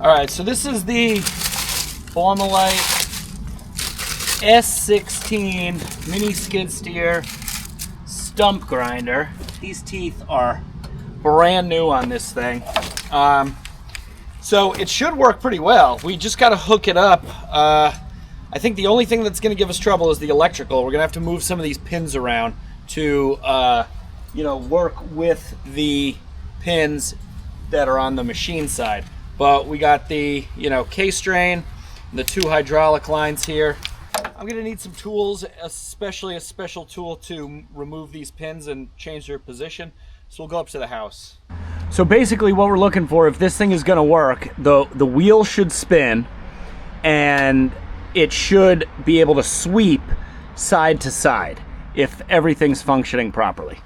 All right, so this is the Formulite S16 mini skid steer stump grinder. These teeth are brand new on this thing. So it should work pretty well. We just got to hook it up. I think the only thing that's going to give us trouble is the electrical. We're going to have to move some of these pins around to work with the pins that are on the machine side. But we got the K-strain, the 2 hydraulic lines here. I'm going to need some tools, especially a special tool to remove these pins and change their position. So we'll go up to the house. So basically what we're looking for, if this thing is going to work, the wheel should spin and it should be able to sweep side to side if everything's functioning properly.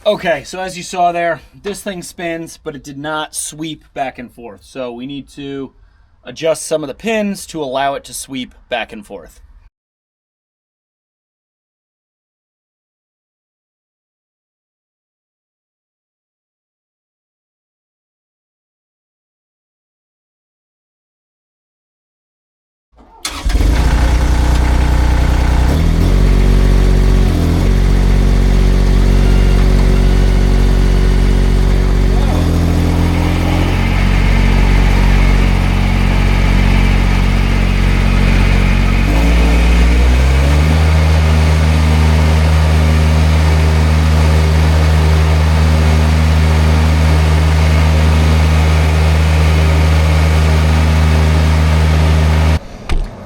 Okay, so as you saw there, this thing spins, but it did not sweep back and forth. So we need to adjust some of the pins to allow it to sweep back and forth.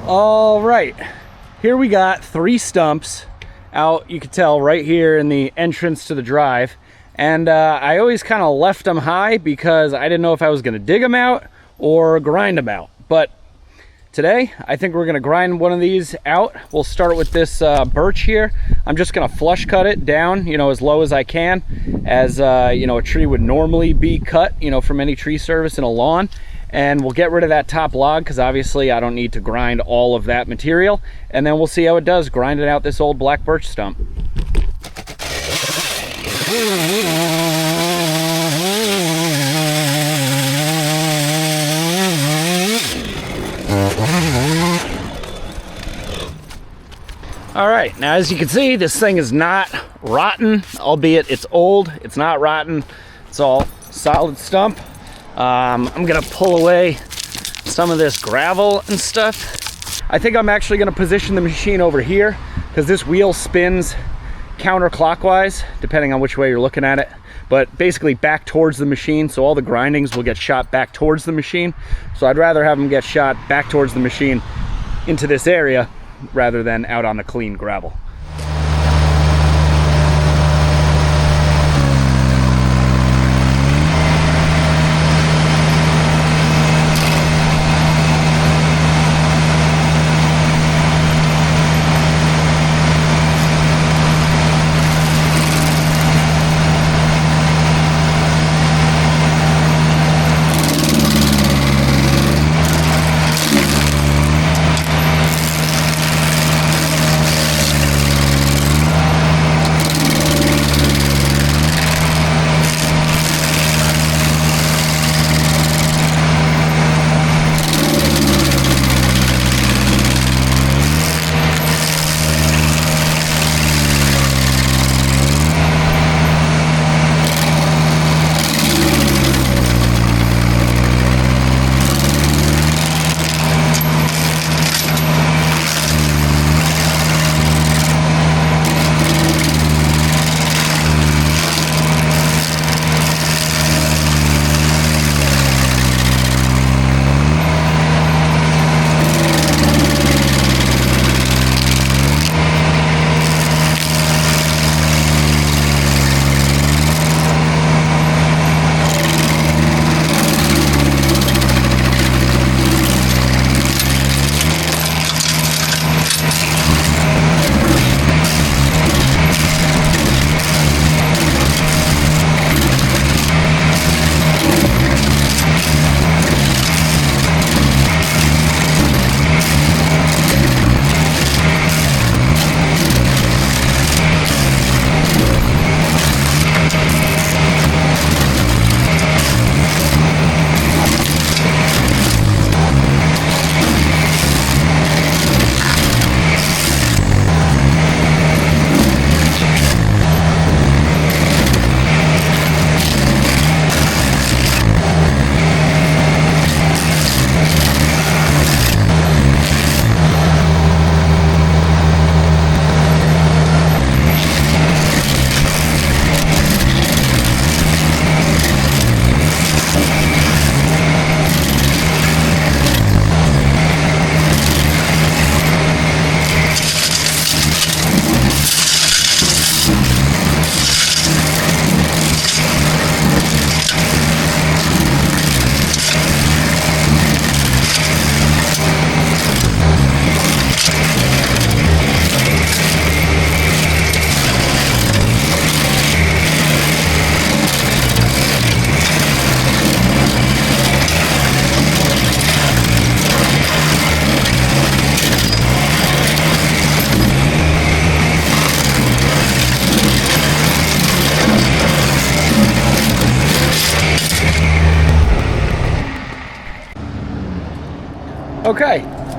All right, here we got 3 stumps out, you can tell right here in the entrance to the drive. And I always kind of left them high because I didn't know if I was gonna dig them out or grind them out. But today, I think we're gonna grind one of these out. We'll start with this birch here. I'm just gonna flush cut it down, as low as I can, as a tree would normally be cut, from any tree service in a lawn. And we'll get rid of that top log because obviously I don't need to grind all of that material. And then we'll see how it does grinding out this old black birch stump. All right, now as you can see, this thing is not rotten, albeit it's old. It's not rotten. It's all solid stump. I'm gonna pull away some of this gravel and stuff. I think I'm actually gonna position the machine over here because this wheel spins counterclockwise, depending on which way you're looking at it, but basically back towards the machine. So all the grindings will get shot back towards the machine. So I'd rather have them get shot back towards the machine into this area rather than out on the clean gravel.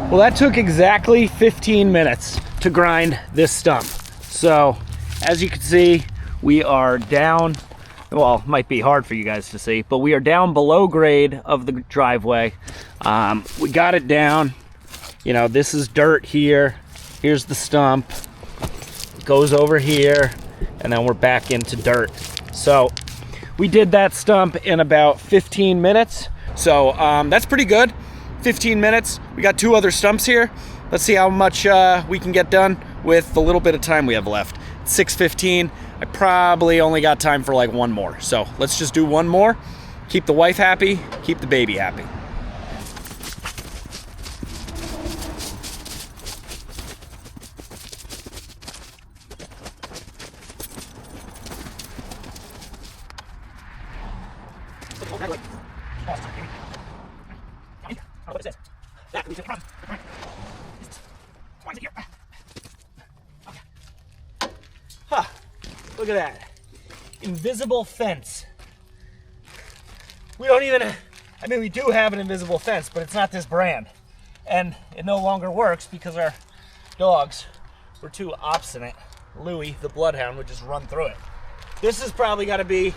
Well, that took exactly 15 minutes to grind this stump. So, as you can see, we are down, well, it might be hard for you guys to see, but we are down below grade of the driveway. We got it down, you know, this is dirt here. Here's the stump, it goes over here, and then we're back into dirt. So, we did that stump in about 15 minutes. So, that's pretty good. 15 minutes. We got 2 other stumps here. Let's see how much we can get done with the little bit of time we have left. It's 6:15. I probably only got time for like 1 more. So let's just do 1 more. Keep the wife happy, keep the baby happy. Huh, look at that. Invisible fence. We don't even, I mean, we do have an invisible fence, but it's not this brand. And it no longer works because our dogs were too obstinate. Louie, the bloodhound, would just run through it. This has probably got to be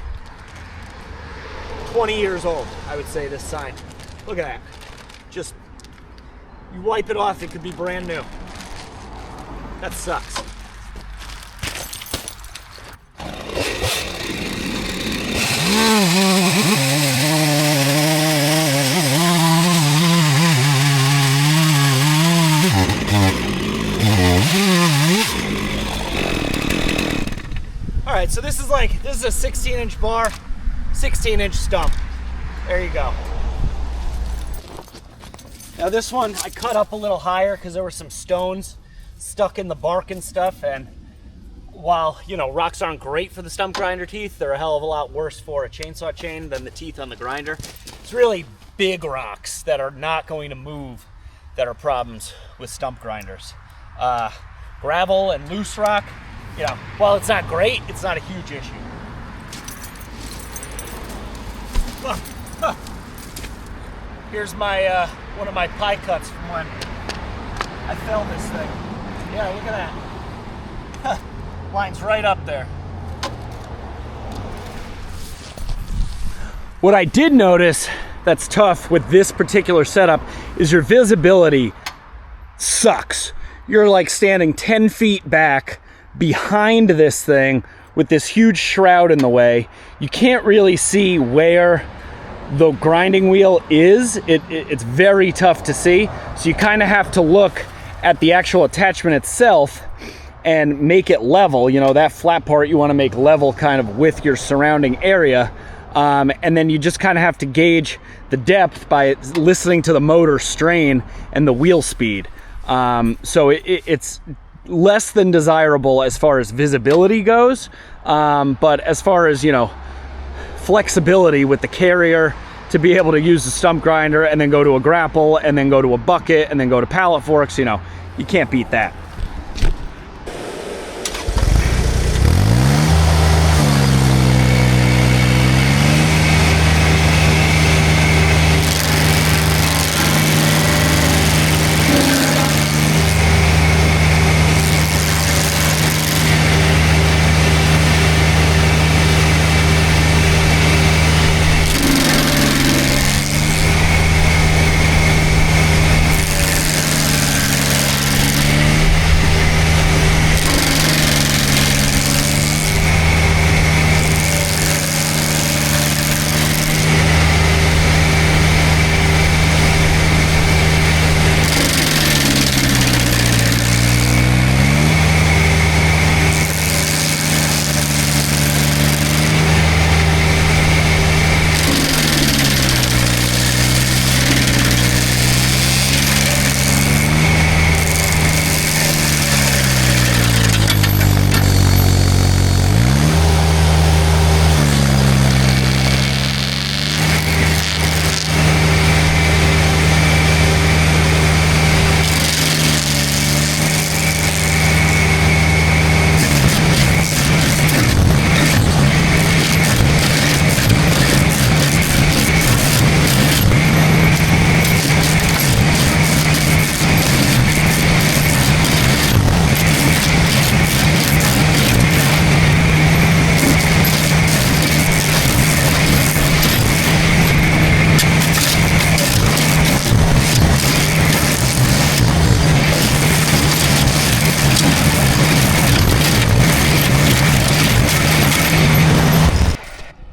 20 years old, I would say, this sign. Look at that. Just, you wipe it off, it could be brand new. That sucks. All right, so this is a 16-inch bar, 16-inch stump. There you go. Now this one I cut up a little higher because there were some stones stuck in the bark and stuff, and while, you know, rocks aren't great for the stump grinder teeth, they're a hell of a lot worse for a chainsaw chain than the teeth on the grinder. It's really big rocks that are not going to move that are problems with stump grinders. Gravel and loose rock, you know, while it's not great, it's not a huge issue. Here's my one of my pie cuts from when I filmed this thing. Yeah, look at that. Line's right up there. What I did notice that's tough with this particular setup is your visibility sucks. You're like standing 10 feet back behind this thing with this huge shroud in the way. You can't really see where the grinding wheel is. It's very tough to see. So you kind of have to look at the actual attachment itself and make it level. You know, that flat part you want to make level kind of with your surrounding area. And then you just kind of have to gauge the depth by listening to the motor strain and the wheel speed. So it's less than desirable as far as visibility goes. But as far as, you know, flexibility with the carrier to be able to use the stump grinder and then go to a grapple and then go to a bucket and then go to pallet forks, you know, you can't beat that.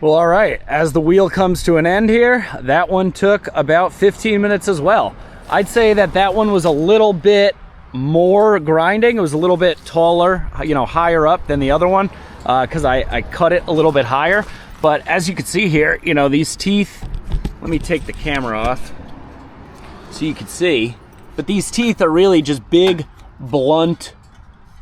Well, all right, as the wheel comes to an end here, that one took about 15 minutes as well. I'd say that that one was a little bit more grinding. It was a little bit taller, you know, higher up than the other one, because I cut it a little bit higher. But as you can see here, you know, these teeth, let me take the camera off so you can see, but these teeth are really just big, blunt.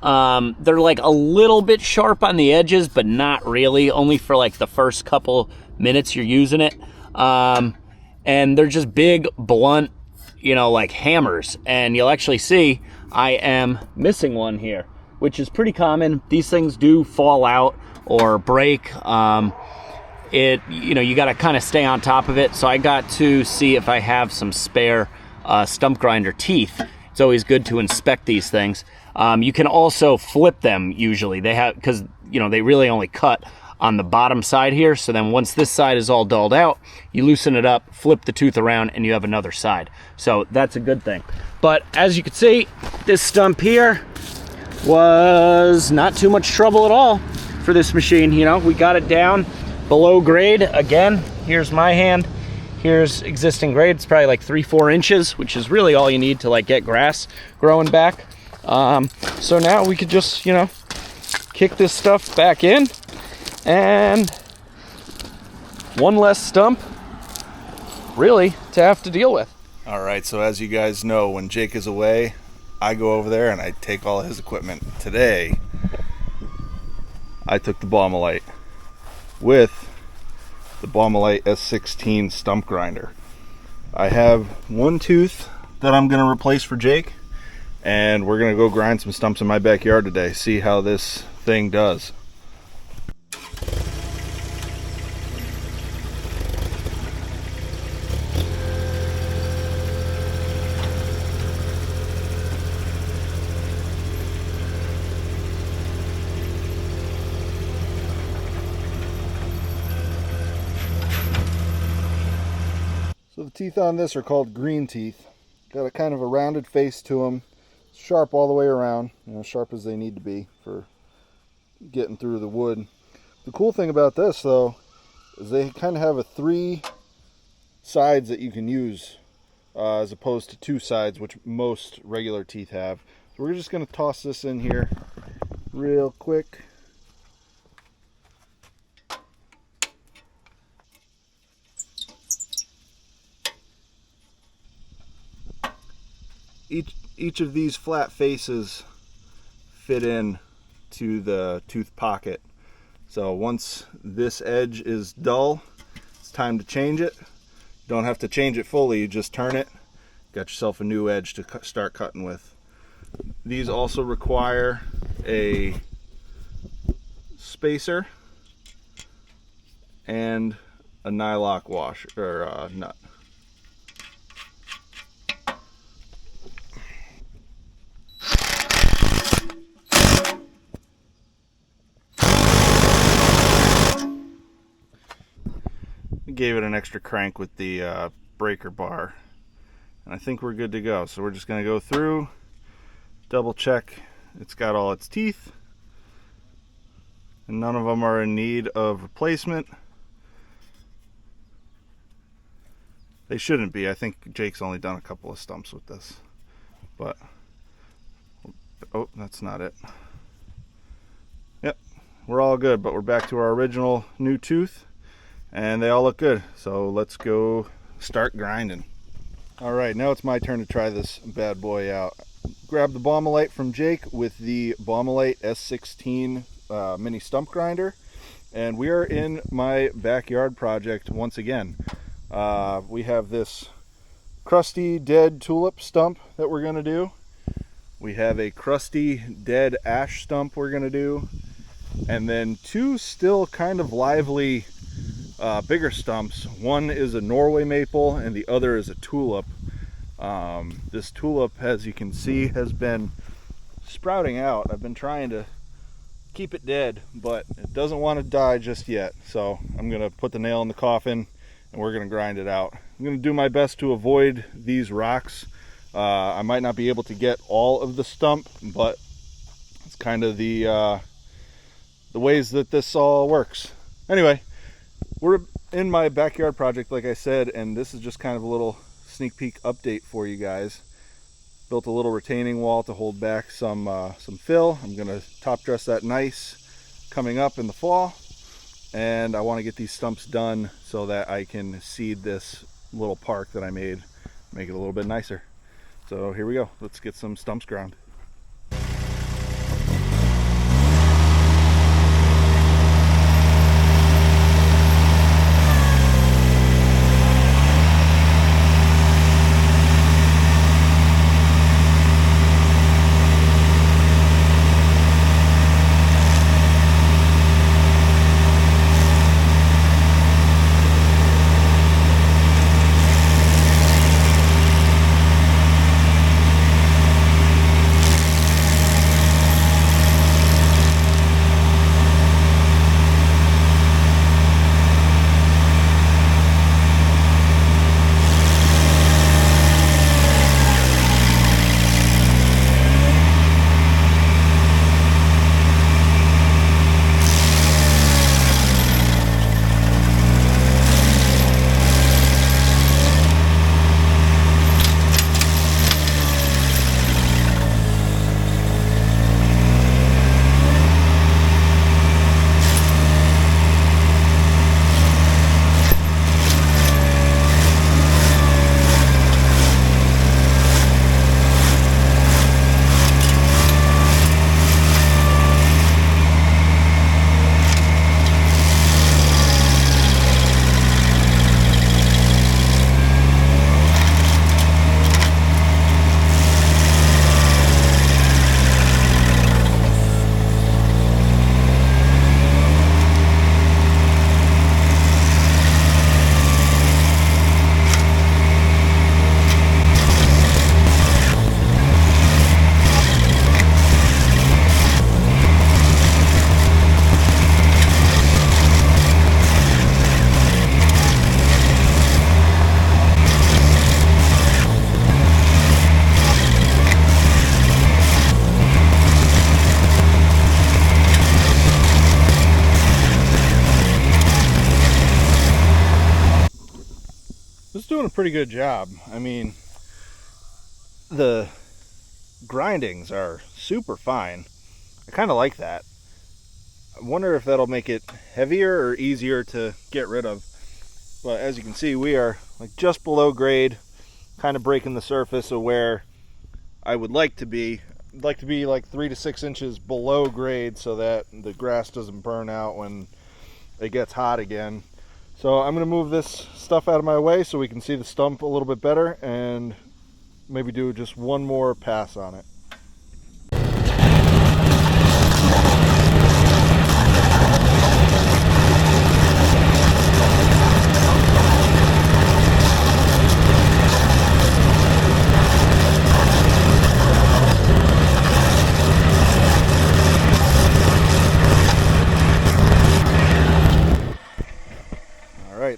They're like a little bit sharp on the edges, but not really, only for like the first couple minutes you're using it. And they're just big, blunt, you know, like hammers. And you'll actually see I am missing one here, which is pretty common. These things do fall out or break. You know, you got to kind of stay on top of it. So I got to see if I have some spare stump grinder teeth. It's always good to inspect these things. You can also flip them usually. They have, because, you know, they really only cut on the bottom side here. So then once this side is all dulled out, you loosen it up, flip the tooth around, and you have another side. So that's a good thing. But as you can see, this stump here was not too much trouble at all for this machine. You know, we got it down below grade. Again, here's my hand. Here's existing grade. It's probably like 3-4 inches, which is really all you need to like get grass growing back. So now we could just, you know, kick this stuff back in, and one less stump really to have to deal with. All right, so as you guys know, when Jake is away, I go over there and I take all his equipment. Today, I took the Bommalite with the Bommalite S16 stump grinder. I have one tooth that I'm going to replace for Jake, and we're going to go grind some stumps in my backyard today, see how this thing does. So the teeth on this are called green teeth. Got a kind of a rounded face to them, sharp all the way around, you know, sharp as they need to be for getting through the wood. The cool thing about this though is they kind of have a 3 sides that you can use as opposed to 2 sides, which most regular teeth have. So we're just going to toss this in here real quick. Each of these flat faces fit in to the tooth pocket. So once this edge is dull, it's time to change it. Don't have to change it fully, you just turn it. Got yourself a new edge to start cutting with. These also require a spacer and a nylock wash or nut. Gave it an extra crank with the breaker bar, and I think we're good to go. So we're just going to go through, double check it's got all its teeth, and none of them are in need of replacement. They shouldn't be. I think Jake's only done a couple of stumps with this, but oh, that's not it. Yep, we're all good, but we're back to our original new tooth. And they all look good, so let's go start grinding. All right, now it's my turn to try this bad boy out. Grab the Bommalite from Jake with the Bommalite S16 mini stump grinder, and we are in my backyard project once again. We have this crusty dead tulip stump that we're gonna do. We have a crusty dead ash stump we're gonna do, and then 2 still kind of lively bigger stumps. One is a Norway maple and the other is a tulip. This tulip, as you can see, has been sprouting out. I've been trying to keep it dead, but it doesn't want to die just yet. So I'm gonna put the nail in the coffin and we're gonna grind it out. I'm gonna do my best to avoid these rocks. I might not be able to get all of the stump, but it's kind of the ways that this all works. Anyway, we're in my backyard project, like I said, and this is just kind of a little sneak peek update for you guys. Built a little retaining wall to hold back some fill. I'm going to top dress that nice coming up in the fall, and I want to get these stumps done so that I can seed this little park that I made, make it a little bit nicer. So here we go. Let's get some stumps ground. It's doing a pretty good job. I mean, the grindings are super fine. I kind of like that. I wonder if that'll make it heavier or easier to get rid of. But as you can see, we are like just below grade, kind of breaking the surface of where I would like to be. I'd like to be like 3 to 6 inches below grade so that the grass doesn't burn out when it gets hot again. So I'm going to move this stuff out of my way so we can see the stump a little bit better and maybe do just one more pass on it.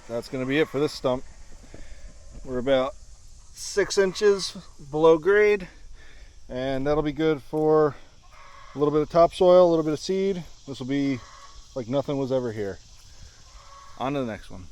That's going to be it for this stump. We're about 6 inches below grade, and that'll be good for a little bit of topsoil, a little bit of seed. This will be like nothing was ever here. On to the next one.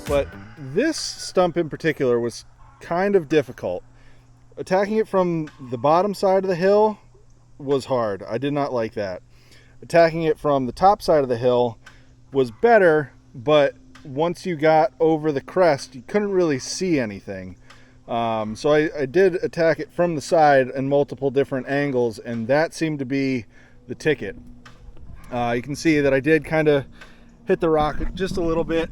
But this stump in particular was kind of difficult. Attacking it from the bottom side of the hill was hard. I did not like that. Attacking it from the top side of the hill was better, but once you got over the crest, you couldn't really see anything. So I did attack it from the side in multiple different angles, and that seemed to be the ticket. You can see that I did kind of hit the rock just a little bit,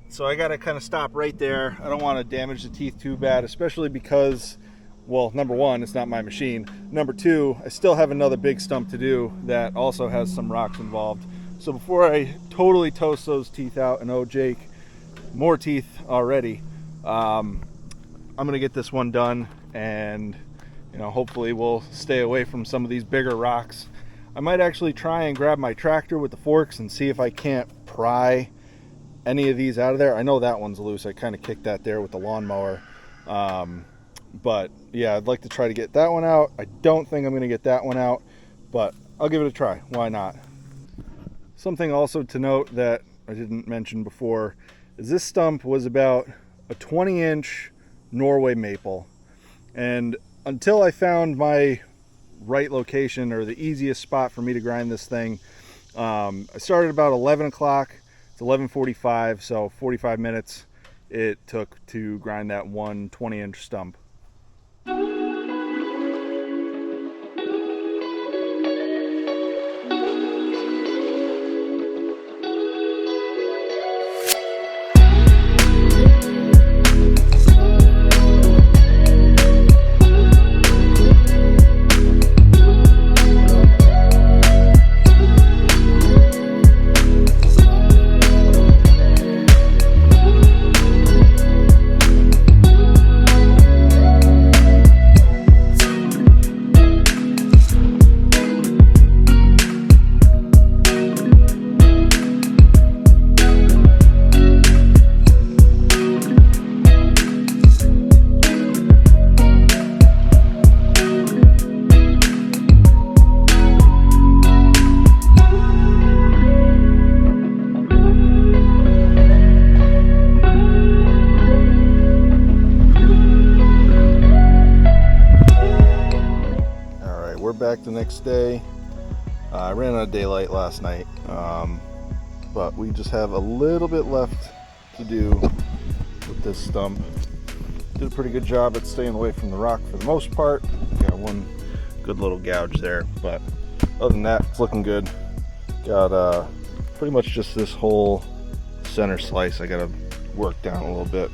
so I got to kind of stop right there. I don't want to damage the teeth too bad, especially because, well, number one, it's not my machine. Number two, I still have another big stump to do that also has some rocks involved. So before I totally toast those teeth out, and oh Jake, more teeth already, I'm gonna get this one done, and hopefully we'll stay away from some of these bigger rocks. I might actually try and grab my tractor with the forks and see if I can't pry any of these out of there. I know that one's loose. I kind of kicked that there with the lawnmower. But yeah, I'd like to try to get that one out. I don't think I'm going to get that one out, but I'll give it a try. Why not? Something also to note that I didn't mention before is this stump was about a 20-inch Norway maple. And until I found my right location or the easiest spot for me to grind this thing, I started about 11 o'clock. It's 11:45, so 45 minutes it took to grind that one 20-inch stump. Back the next day. I ran out of daylight last night, but we just have a little bit left to do with this stump. Did a pretty good job at staying away from the rock for the most part. Got one good little gouge there, but other than that, it's looking good. Got pretty much just this whole center slice I gotta work down a little bit.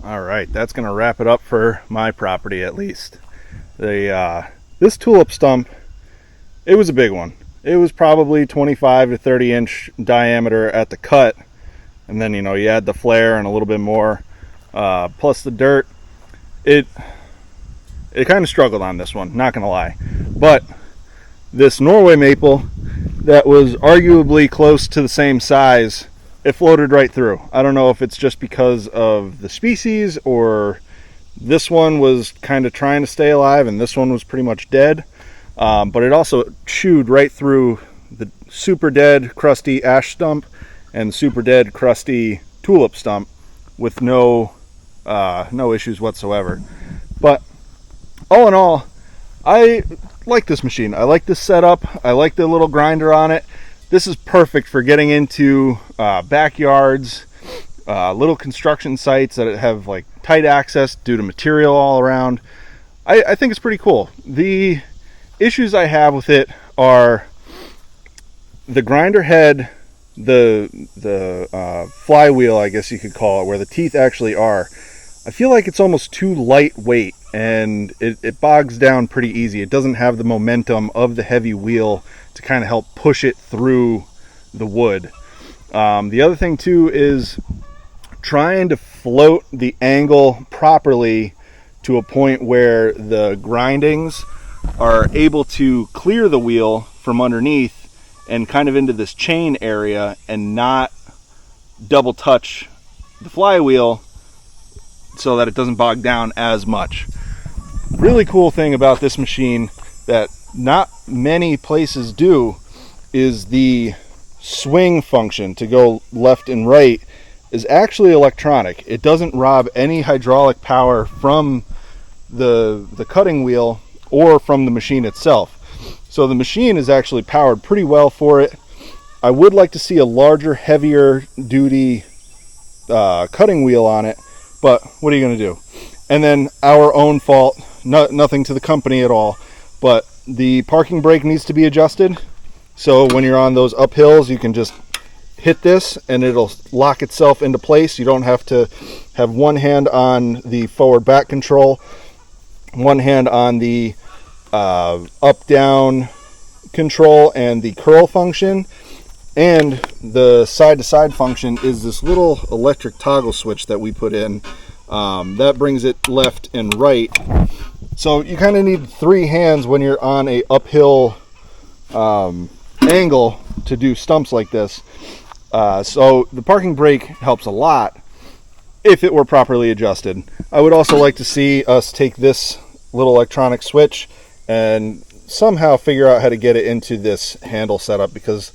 Alright, that's going to wrap it up for my property at least. This tulip stump, it was a big one. It was probably 25 to 30 inch diameter at the cut, and then you add the flare and a little bit more, plus the dirt. It kind of struggled on this one, not going to lie. But this Norway maple that was arguably close to the same size, it floated right through. I don't know if it's just because of the species, or this one was kind of trying to stay alive and this one was pretty much dead. But it also chewed right through the super dead crusty ash stump and super dead crusty tulip stump with no issues whatsoever. But all in all, I like this machine. I like this setup. I like the little grinder on it. This is perfect for getting into backyards, little construction sites that have like tight access due to material all around. I think it's pretty cool. The issues I have with it are the grinder head, the flywheel, I guess you could call it, where the teeth actually are. I feel like it's almost too lightweight, and it bogs down pretty easy. It doesn't have the momentum of the heavy wheel to kind of help push it through the wood. The other thing too is trying to float the angle properly to a point where the grindings are able to clear the wheel from underneath and kind of into this chain area and not double touch the flywheel so that it doesn't bog down as much. Really cool thing about this machine that not many places do is the swing function to go left and right is actually electronic. It doesn't rob any hydraulic power from the cutting wheel or from the machine itself. So the machine is actually powered pretty well for it. I would like to see a larger, heavier duty cutting wheel on it, but what are you going to do? And then our own fault, nothing to the company at all, but the parking brake needs to be adjusted. So when you're on those uphills, you can just hit this and it'll lock itself into place. You don't have to have one hand on the forward back control, one hand on the up down control and the curl function, and the side to side function is this little electric toggle switch that we put in that brings it left and right. So you kind of need three hands when you're on a uphill angle to do stumps like this. So the parking brake helps a lot if it were properly adjusted. I would also like to see us take this little electronic switch and somehow figure out how to get it into this handle setup, because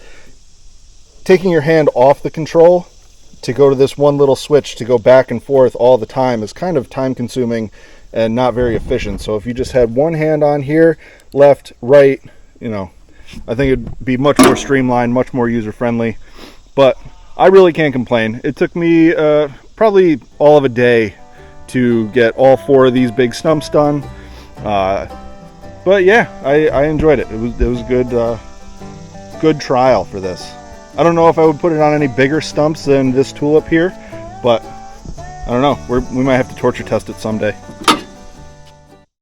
taking your hand off the control to go to this one little switch to go back and forth all the time is kind of time consuming and not very efficient. So if you just had one hand on here, left, right, you know, I think it'd be much more streamlined, much more user friendly. But I really can't complain. It took me probably all of a day to get all four of these big stumps done. But yeah, I enjoyed it. It was a good trial for this. I don't know if I would put it on any bigger stumps than this tulip here, but I don't know. We might have to torture test it someday.